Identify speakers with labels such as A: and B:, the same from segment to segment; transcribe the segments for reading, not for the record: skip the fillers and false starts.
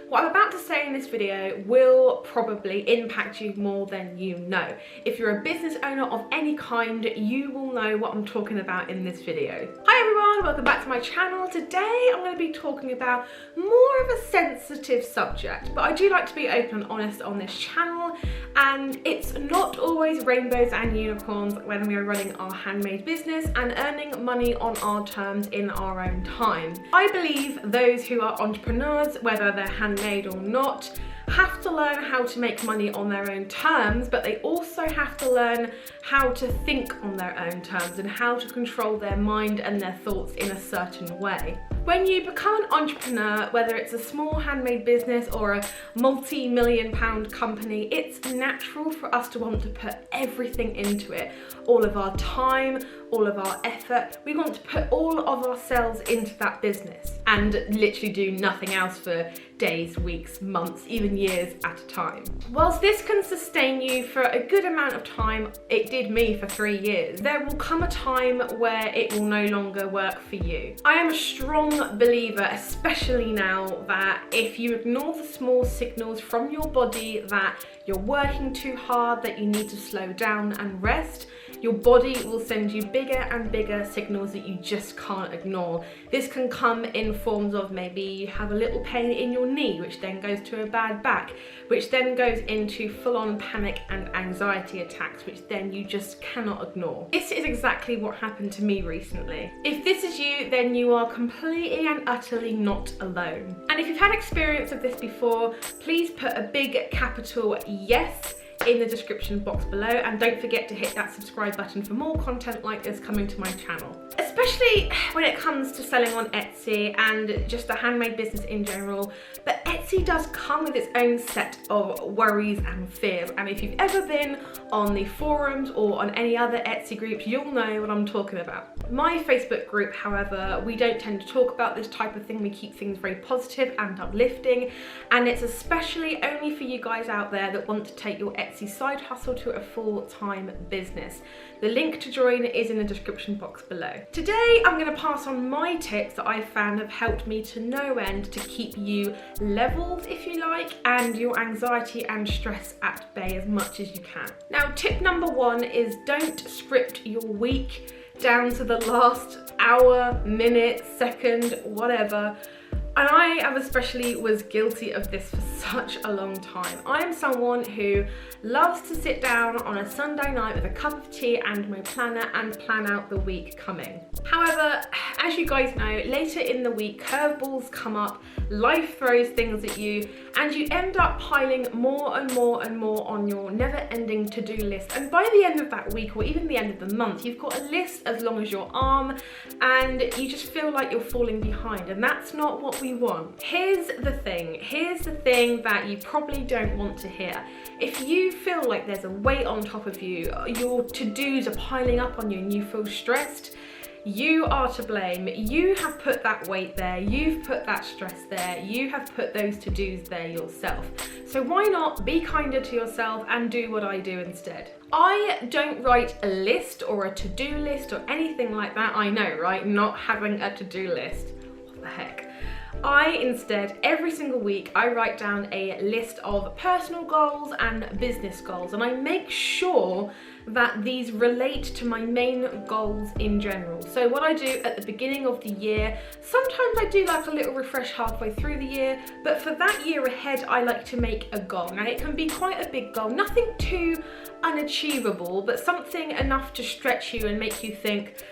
A: What I'm about to say in this video will probably impact you more than you know. If you're a business owner of any kind, you will know what I'm talking about in this video. Hi everyone, welcome back to my channel. Today I'm going to be talking about more of a sensitive subject, but I do like to be open and honest on this channel, and it's not always rainbows and unicorns when we are running our handmade business and earning money on our terms in our own time. I believe those who are entrepreneurs, whether they're handmade or not, have to learn how to make money on their own terms, but they also have to learn how to think on their own terms and how to control their mind and their thoughts in a certain way. When you become an entrepreneur, whether it's a small handmade business or a multi-million pound company, it's natural for us to want to put everything into it. All of our time, all of our effort. We want to put all of ourselves into that business and literally do nothing else for days, weeks, months, even years at a time. Whilst this can sustain you for a good amount of time, it did me for 3 years, there will come a time where it will no longer work for you. I am a strong believer, especially now, that if you ignore the small signals from your body that you're working too hard, that you need to slow down and rest, your body will send you bigger and bigger signals that you just can't ignore. This can come in forms of maybe you have a little pain in your knee, which then goes to a bad back, which then goes into full-on panic and anxiety attacks, which then you just cannot ignore. This is exactly what happened to me recently. If this is you, then you are completely and utterly not alone. And if you've had experience of this before, please put a big capital yes in the description box below, and don't forget to hit that subscribe button for more content like this coming to my channel. Especially when it comes to selling on Etsy and just the handmade business in general, but Etsy does come with its own set of worries and fears, and if you've ever been on the forums or on any other Etsy groups, you'll know what I'm talking about. My Facebook group, however, we don't tend to talk about this type of thing. We keep things very positive and uplifting, and it's especially only for you guys out there that want to take your Etsy side hustle to a full-time business. The link to join is in the description box below. Today I'm going to pass on my tips that I found have helped me to no end to keep you leveled, if you like, and your anxiety and stress at bay as much as you can. Now, tip number 1 is don't script your week down to the last hour, minute, second, whatever. And I have especially was guilty of this for such a long time. I am someone who loves to sit down on a Sunday night with a cup of tea and my planner and plan out the week coming. However, as you guys know, later in the week, curveballs come up, life throws things at you, and you end up piling more and more and more on your never-ending to-do list. And by the end of that week, or even the end of the month, you've got a list as long as your arm, and you just feel like you're falling behind, and that's not what we want. Here's the thing that you probably don't want to hear. If you feel like there's a weight on top of you, your to-dos are piling up on you and you feel stressed, you are to blame. You have put that weight there, you've put that stress there, you have put those to-dos there yourself. So why not be kinder to yourself and do what I do instead? I don't write a list or a to-do list or anything like that. I know, right? Not having a to-do list. What the heck? I instead, every single week, I write down a list of personal goals and business goals, and I make sure that these relate to my main goals in general. So what I do at the beginning of the year, sometimes I do like a little refresh halfway through the year, but for that year ahead, I like to make a goal. Now, it can be quite a big goal, nothing too unachievable, but something enough to stretch you and make you think,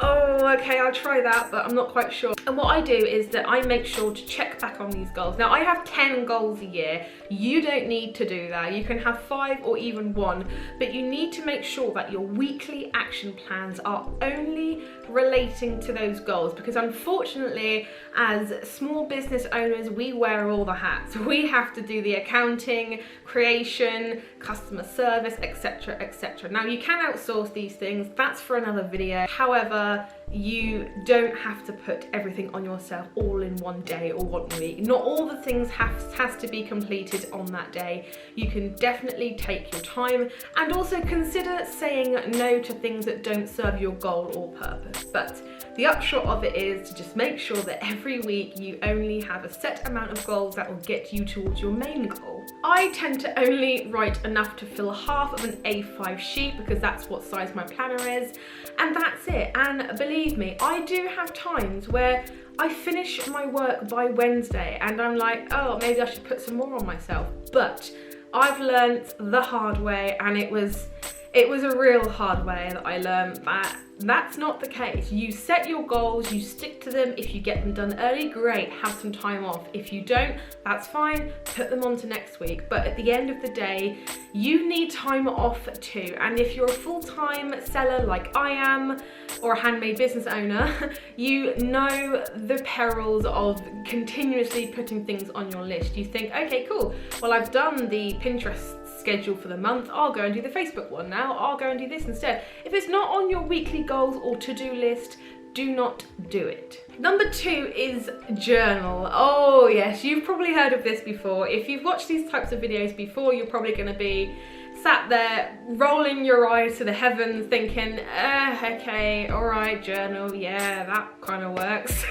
A: oh, okay, I'll try that, but I'm not quite sure. And what I do is that I make sure to check back on these goals. Now, I have 10 goals a year. You don't need to do that. You can have 5 or even 1, but you need to make sure that your weekly action plans are only relating to those goals, because unfortunately, as small business owners, we wear all the hats. We have to do the accounting, creation, customer service, etc., etc. Now, you can outsource these things. That's for another video. However, you don't have to put everything on yourself all in one day or 1 week. Not all the things has to be completed on that day. You can definitely take your time, and also consider saying no to things that don't serve your goal or purpose. But the upshot of it is to just make sure that every week you only have a set amount of goals that will get you towards your main goal. I tend to only write enough to fill half of an A5 sheet because that's what size my planner is, and that's it. And believe me, I do have times where I finish my work by Wednesday and I'm like, oh, maybe I should put some more on myself. But I've learnt the hard way, and it was a real hard way that I learned that that's not the case. You set your goals, you stick to them. If you get them done early, great, have some time off. If you don't, that's fine, put them on to next week. But at the end of the day, you need time off too. And if you're a full-time seller like I am, or a handmade business owner, you know the perils of continuously putting things on your list. You think, okay, cool, well, I've done the Pinterest schedule for the month, I'll go and do the Facebook one now, I'll go and do this instead. If it's not on your weekly goals or to-do list, do not do it. Number 2 is journal. Oh yes, you've probably heard of this before. If you've watched these types of videos before, you're probably going to be sat there rolling your eyes to the heavens thinking, okay, all right, journal, yeah, that kind of works.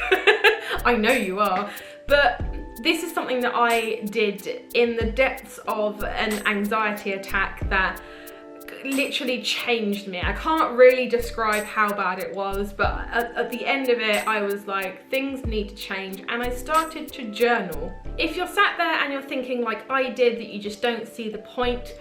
A: I know you are, but this is something that I did in the depths of an anxiety attack that literally changed me. I can't really describe how bad it was, but at the end of it, I was like, things need to change, and I started to journal. If you're sat there and you're thinking like I did, that you just don't see the point,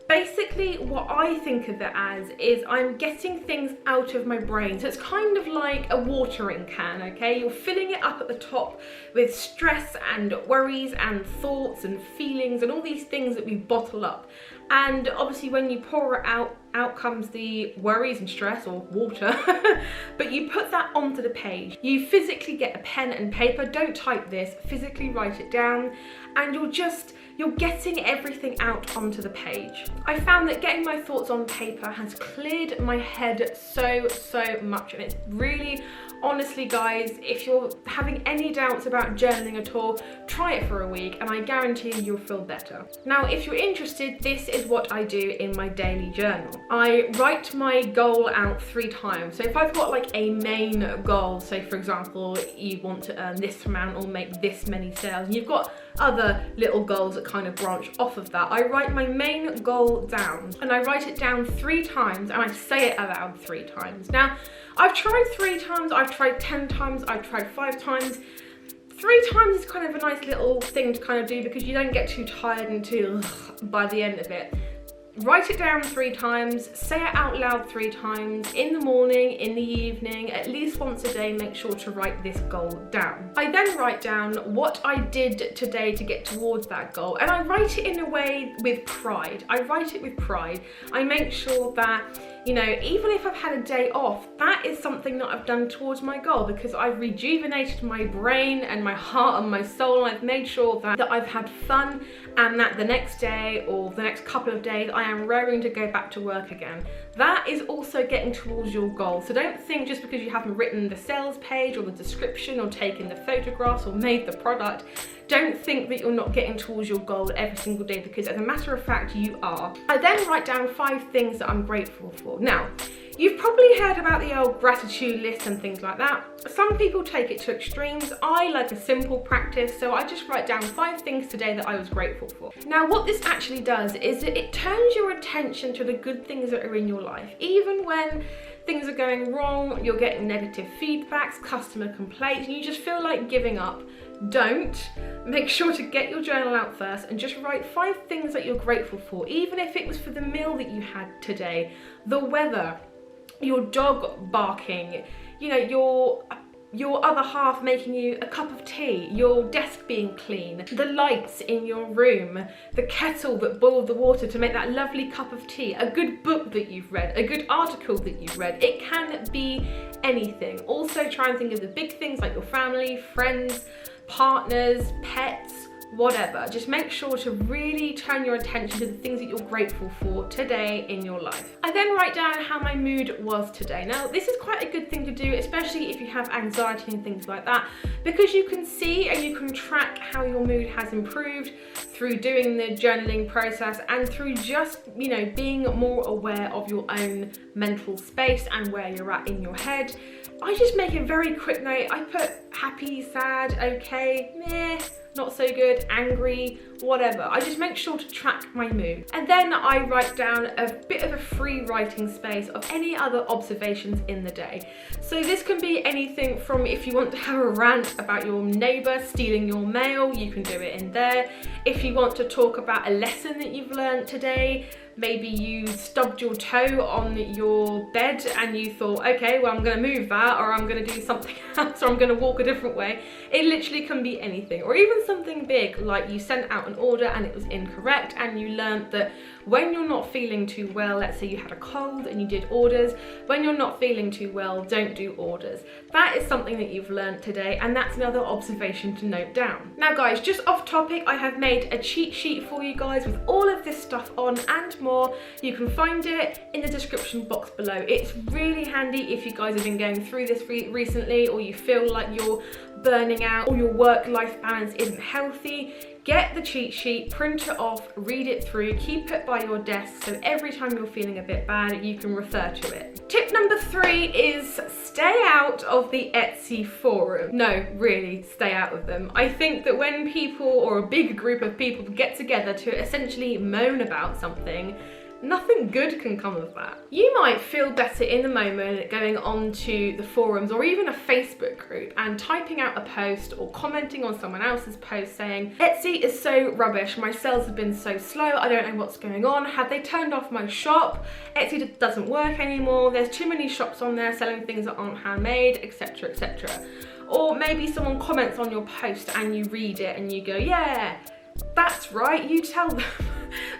A: basically what I think of it as is I'm getting things out of my brain. So it's kind of like a watering can, okay? You're filling it up at the top with stress and worries and thoughts and feelings and all these things that we bottle up. And obviously when you pour it out comes the worries and stress, or water, but you put that onto the page. You physically get a pen and paper, don't type this, physically write it down, and you're getting everything out onto the page. I found that getting my thoughts on paper has cleared my head so much, and it's really, honestly guys, if you're having any doubts about journaling at all, try it for a week and I guarantee you'll feel better. Now, if you're interested, this is what I do in my daily journal. I write my goal out 3 times. So if I've got like a main goal, so for example, you want to earn this amount or make this many sales, and you've got other little goals that kind of branch off of that, I write my main goal down, and I write it down 3 times and I say it aloud 3 times. Now, I've tried 3 times, I've tried 10 times, I've tried 5 times. 3 times is kind of a nice little thing to kind of do because you don't get too tired and too by the end of it. Write it down 3 times, say it out loud 3 times, in the morning, in the evening, at least once a day, make sure to write this goal down. I then write down what I did today to get towards that goal, and I write it in a way with pride. I write it with pride. I make sure that, you know, even if I've had a day off, that is something that I've done towards my goal because I've rejuvenated my brain and my heart and my soul, and I've made sure that I've had fun, and that the next day or the next couple of days I am raring to go back to work again. That is also getting towards your goal. So don't think just because you haven't written the sales page or the description or taken the photographs or made the product, don't think that you're not getting towards your goal every single day, because as a matter of fact, you are. I then write down 5 things that I'm grateful for. Now, you've probably heard about the old gratitude list and things like that. Some people take it to extremes. I like a simple practice, so I just write down 5 things today that I was grateful for. Now, what this actually does is that it turns your attention to the good things that are in your life. Even when things are going wrong, you're getting negative feedbacks, customer complaints, and you just feel like giving up, don't. Make sure to get your journal out first and just write 5 things that you're grateful for, even if it was for the meal that you had today, the weather, your dog barking, you know, your other half making you a cup of tea, your desk being clean, the lights in your room, the kettle that boiled the water to make that lovely cup of tea, a good book that you've read, a good article that you've read. It can be anything. Also try and think of the big things like your family, friends, partners, pets, whatever. Just make sure to really turn your attention to the things that you're grateful for today in your life. I then write down how my mood was today. Now, this is quite a good thing to do, especially if you have anxiety and things like that, because you can see and you can track how your mood has improved through doing the journaling process and through just, you know, being more aware of your own mental space and where you're at in your head. I just make a very quick note. I put happy, sad, okay, meh, not so good, angry, whatever. I just make sure to track my mood. And then I write down a bit of a free writing space of any other observations in the day. So this can be anything from, if you want to have a rant about your neighbour stealing your mail, you can do it in there. If you want to talk about a lesson that you've learned today, maybe you stubbed your toe on your bed and you thought, okay, well, I'm going to move that, or I'm going to do something else, or I'm going to walk a different way. It literally can be anything, or even something big, like you sent out an order and it was incorrect and you learned that when you're not feeling too well, let's say you had a cold and you did orders, when you're not feeling too well, don't do orders. That is something that you've learned today, and that's another observation to note down. Now guys, just off topic, I have made a cheat sheet for you guys with all of this stuff on and more. You can find it in the description box below. It's really handy if you guys have been going through this recently, or you feel like you're burning out, or your work-life balance isn't healthy. Get the cheat sheet, print it off, read it through, keep it by your desk so every time you're feeling a bit bad, you can refer to it. Tip number 3 is stay out of the Etsy forum. No, really, stay out of them. I think that when people, or a big group of people, get together to essentially moan about something, nothing good can come of that. You might feel better in the moment going onto the forums or even a Facebook group and typing out a post or commenting on someone else's post saying, Etsy is so rubbish, my sales have been so slow, I don't know what's going on, have they turned off my shop, Etsy doesn't work anymore, there's too many shops on there selling things that aren't handmade, etc, etc. Or maybe someone comments on your post and you read it and you go, yeah, that's right, you tell them.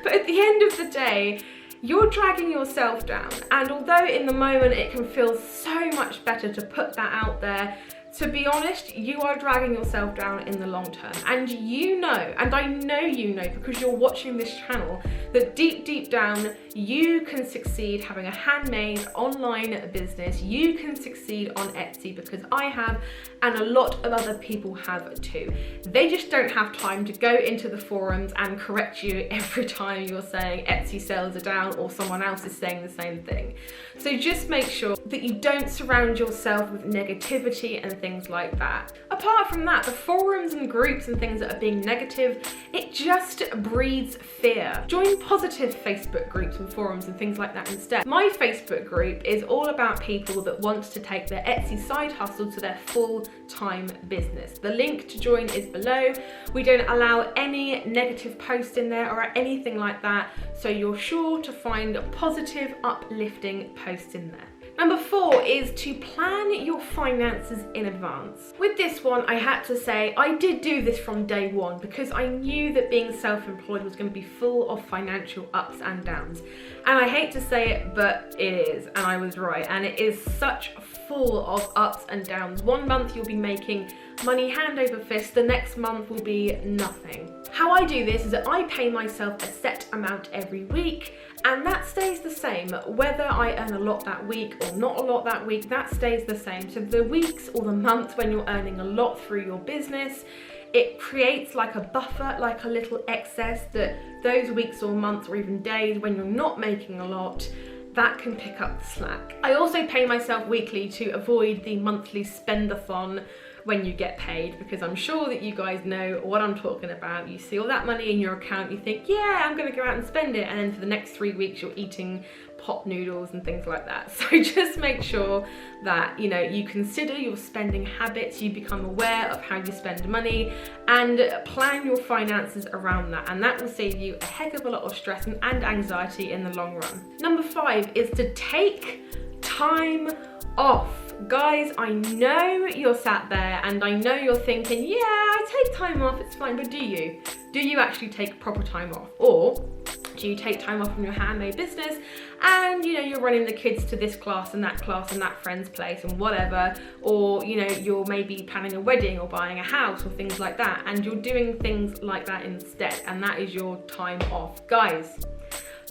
A: But at the end of the day, you're dragging yourself down, and although in the moment it can feel so much better to put that out there, to be honest, you are dragging yourself down in the long term. And you know, and I know you know because you're watching this channel, that deep down, you can succeed having a handmade online business. You can succeed on Etsy because I have, and a lot of other people have too. They just don't have time to go into the forums and correct you every time you're saying Etsy sales are down or someone else is saying the same thing. So just make sure that you don't surround yourself with negativity and things like that. Apart from that, the forums and groups and things that are being negative, it just breeds fear. Join positive Facebook groups and forums and things like that instead. My Facebook group is all about people that want to take their Etsy side hustle to their full-time business. The link to join is below. We don't allow any negative posts in there or anything like that, so you're sure to find positive, uplifting posts in there. Number 4 is to plan your finances in advance. With this one, I had to say I did do this from day one because I knew that being self-employed was going to be full of financial ups and downs. And I hate to say it, but it is, and I was right. And it is such full of ups and downs. One month you'll be making money hand over fist, the next month will be nothing. How I do this is that I pay myself a set amount every week, and that stays the same. Whether I earn a lot that week or not a lot that week, that stays the same. So the weeks or the months when you're earning a lot through your business, it creates like a buffer, like a little excess, that those weeks or months or even days when you're not making a lot, that can pick up the slack. I also pay myself weekly to avoid the monthly spend-a-thon when you get paid, because I'm sure that you guys know what I'm talking about. You see all that money in your account, you think, yeah, I'm gonna go out and spend it, and then for the next 3 weeks you're eating pot noodles and things like that. So just make sure that, you know, you consider your spending habits, you become aware of how you spend money, and plan your finances around that, and that will save you a heck of a lot of stress and anxiety in the long run. Number 5 is to take time off. Guys, I know you're sat there and I know you're thinking, yeah, I take time off, it's fine, but do you? Do you actually take proper time off? Or do you take time off from your handmade business and, you know, you're running the kids to this class and that friend's place and whatever, or, you know, you're maybe planning a wedding or buying a house or things like that, and you're doing things like that instead, and that is your time off. Guys,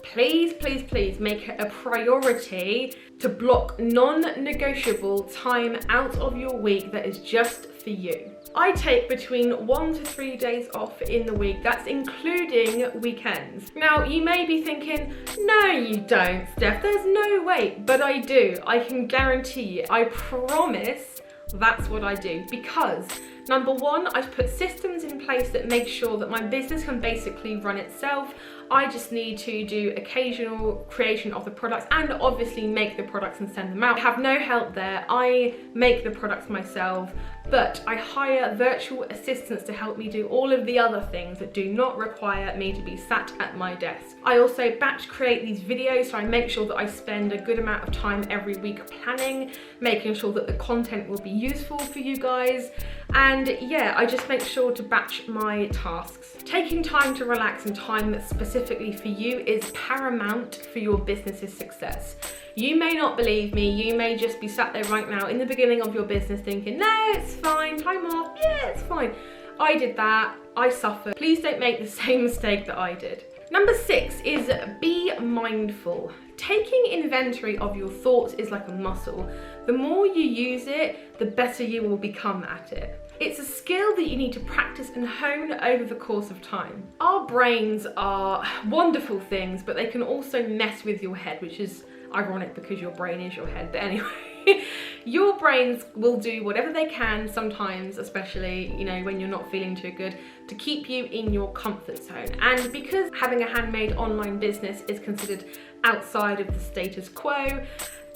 A: please, please, please make it a priority to block non-negotiable time out of your week that is just for you. I take between 1 to 3 days off in the week. That's including weekends. Now, you may be thinking, no, you don't, Steph. There's no way, but I do. I can guarantee you. I promise that's what I do, because number one, I've put systems in place that make sure that my business can basically run itself. I just need to do occasional creation of the products and obviously make the products and send them out. I have no help there. I make the products myself, but I hire virtual assistants to help me do all of the other things that do not require me to be sat at my desk. I also batch create these videos, so I make sure that I spend a good amount of time every week planning, making sure that the content will be useful for you guys. And yeah, I just make sure to batch my tasks. Taking time to relax and time that's specifically for you is paramount for your business's success. You may not believe me, you may just be sat there right now in the beginning of your business thinking, no, it's fine, time off, yeah, it's fine. I did that, I suffered. Please don't make the same mistake that I did. Number 6 is be mindful. Taking inventory of your thoughts is like a muscle. The more you use it, the better you will become at it. It's a skill that you need to practice and hone over the course of time. Our brains are wonderful things, but they can also mess with your head, which is ironic because your brain is your head. But anyway, your brains will do whatever they can sometimes, especially, you know, when you're not feeling too good, to keep you in your comfort zone. And because having a handmade online business is considered outside of the status quo,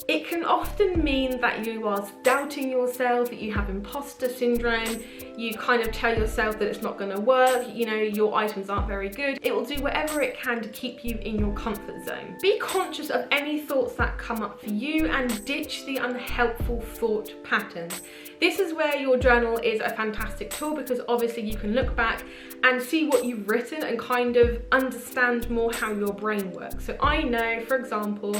A: it can often mean that you are doubting yourself, that you have imposter syndrome, you kind of tell yourself that it's not going to work, you know, your items aren't very good. It will do whatever it can to keep you in your comfort zone. Be conscious of any thoughts that come up for you and ditch the unhelpful thought patterns. This is where your journal is a fantastic tool, because obviously you can look back and see what you've written and kind of understand more how your brain works. So I know, for example,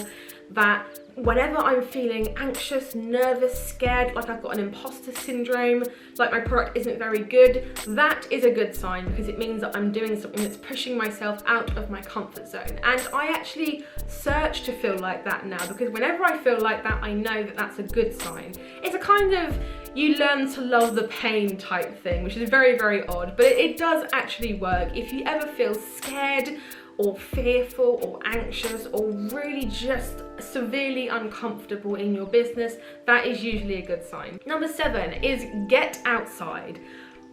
A: that whenever I'm feeling anxious, nervous, scared, like I've got an imposter syndrome, like my product isn't very good, that is a good sign, because it means that I'm doing something that's pushing myself out of my comfort zone. And I actually search to feel like that now, because whenever I feel like that, I know that that's a good sign. It's a kind of you learn to love the pain type thing, which is very, very odd, but it does actually work. If you ever feel scared or fearful or anxious or really just severely uncomfortable in your business, that is usually a good sign. Number 7 is get outside.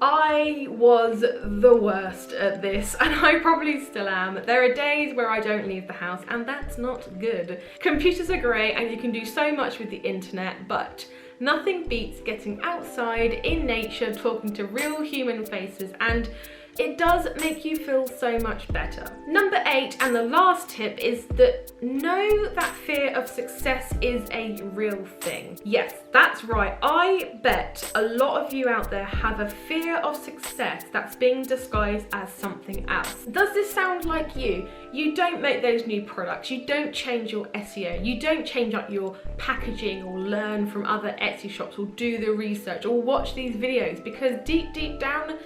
A: I was the worst at this, and I probably still am. There are days where I don't leave the house, and that's not good. Computers are great and you can do so much with the internet, but nothing beats getting outside in nature, talking to real human faces, and it does make you feel so much better. Number 8, and the last tip, is that know that fear of success is a real thing. Yes, that's right. I bet a lot of you out there have a fear of success that's being disguised as something else. Does this sound like you? You don't make those new products, you don't change your SEO, you don't change up your packaging or learn from other Etsy shops or do the research or watch these videos, because deep down,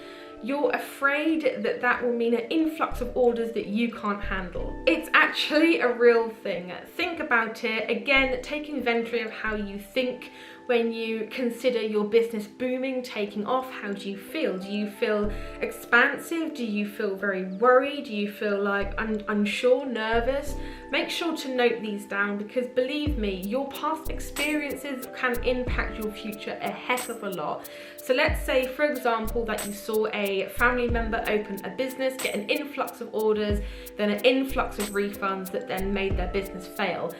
A: you're afraid that that will mean an influx of orders that you can't handle. It's actually a real thing. Think about it. Again, take inventory of how you think when you consider your business booming, taking off. How do you feel? Do you feel expansive? Do you feel very worried? Do you feel like unsure, nervous? Make sure to note these down, because believe me, your past experiences can impact your future a heck of a lot. So let's say, for example, that you saw a family member open a business, get an influx of orders, then an influx of refunds that then made their business fail.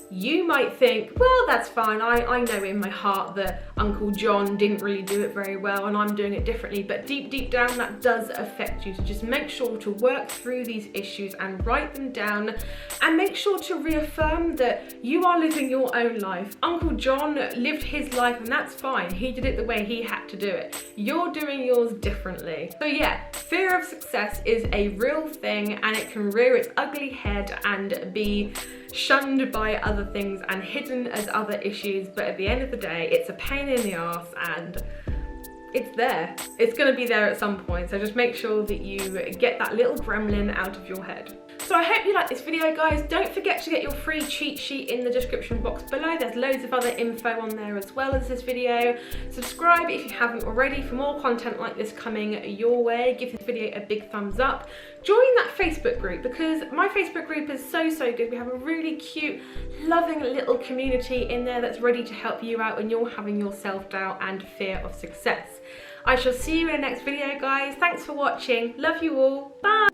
A: You might think, well, that's fine. I know in my heart that Uncle John didn't really do it very well and I'm doing it differently. But deep down, that does affect you. So just make sure to work through these issues and write them down, and make sure to reaffirm that you are living your own life. Uncle John lived his life and that's fine. He did it the way he had to to do it. You're doing yours differently. So yeah, fear of success is a real thing, and it can rear its ugly head and be shunned by other things and hidden as other issues, but at the end of the day, it's a pain in the ass and it's there. It's going to be there at some point, so just make sure that you get that little gremlin out of your head. So I hope you like this video, guys. Don't forget to get your free cheat sheet in the description box below. There's loads of other info on there as well as this video. Subscribe if you haven't already for more content like this coming your way. Give this video a big thumbs up. Join that Facebook group, because my Facebook group is so good. We have a really cute, loving little community in there that's ready to help you out when you're having your self-doubt and fear of success. I shall see you in the next video, guys. Thanks for watching. Love you all. Bye.